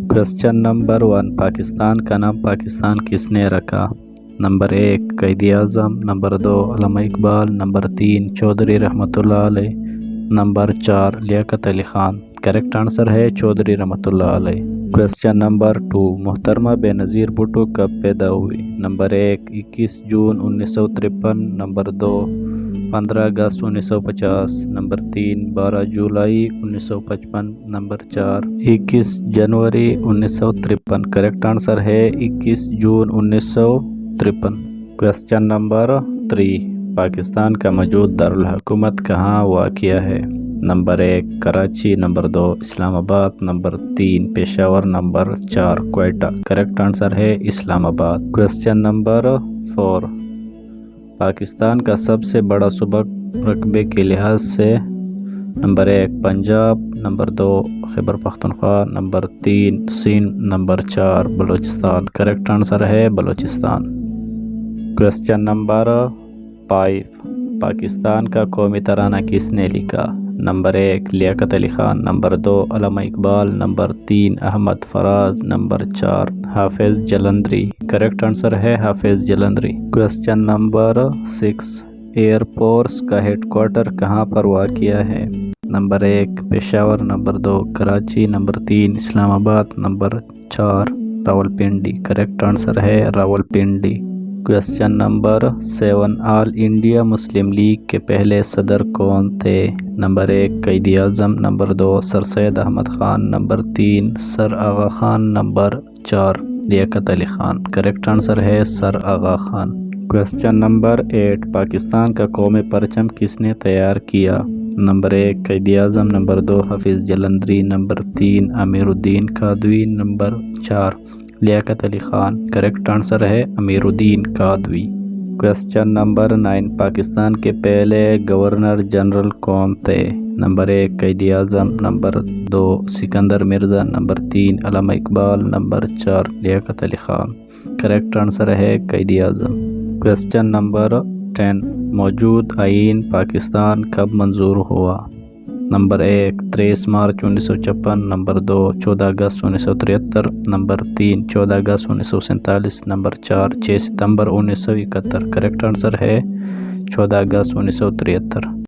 Question number 1, Pakistan का नाम पाकिस्तान किसने रखा? Number 1 Quaid Azam, number 2 Allama Iqbal, number 3 Chaudhry Rahmatullah अलैह, number 4 Liaquat Ali Khan. Correct answer है चौधरी रहमतुल्लाह अलैह। क्वेश्चन नंबर 2, मोहतरमा बेनज़ीर भुट्टो कब पैदा हुई? नंबर 1 21 जून 1953, नंबर 2 15 अगस्त 1950, नंबर 3 12 जुलाई 1955, नंबर 4 21 जनवरी 1953। करेक्ट आंसर है 21 जून 1953। क्वेश्चन नंबर 3, पाकिस्तान का मौजूद दारुल हुकूमत कहाँ वाक़िया है? Number 1 Karachi, number 2 Islamabad, number 3 Peshawar, number 4 Quetta. Correct answer है इस्लामाबाद। क्वेश्चन नंबर 4, पाकिस्तान का सबसे बड़ा सूबा रकबे के लिहाज से? Number 1 Punjab, number 2 Khyber Pakhtunkhwa, number 3 Sindh, number 4 Balochistan. Correct answer है बलूचिस्तान। क्वेश्चन नंबर 5, पाकिस्तान का कौमी तराना किसने लिखा? Number 1 Liaquat Ali Khan, number 2 Allama Iqbal, number 3 Ahmad Faraz, number 4 Hafeez Jalandhari. Correct answer है Hafeez Jalandhari. Question number 6, air force का हेडक्वार्टर कहाँ पर वाक़िया है? Number 1 Peshawar, number 2 Karachi, number 3 Islamabad, number 4 Rawalpindi. Correct answer है Rawalpindi. Question number 7, All India Muslim League के पहले सदर कौन थे? Number 1 Quaid Azam, number 2 sir Syed Ahmad Khan, number 3 sir Aga Khan, number 4 Liaquat Ali Khan. Correct answer है sir Aga Khan. Question number 8, Pakistan का कौमी परचम किसने तैयार किया? Number 1 Quaid Azam, number 2 Hafeez Jalandhari, number 3 Amiruddin Qidwai, number 4 Liaquat Ali Khan. Correct answer है अमीरुद्दीन कादवी। क्वेश्चन नंबर 9, पाकिस्तान के पहले गवर्नर जनरल कौन थे? Number 1 Quaid Azam, number 2 Sikandar Mirza, number 3 Allama Iqbal, number 4 Liaquat Ali Khan. Correct answer है क़ायद आज़म। क्वेश्चन नंबर 10, मौजूद आइन पाकिस्तान कब मंजूर हुआ? नंबर 1 23 मार्च 1956, नंबर 2 14 अगस्त 1973, नंबर 3 14 अगस्त 1947, नंबर 4 6 सितंबर 1971। करेक्ट आंसर है 14 अगस्त 1973।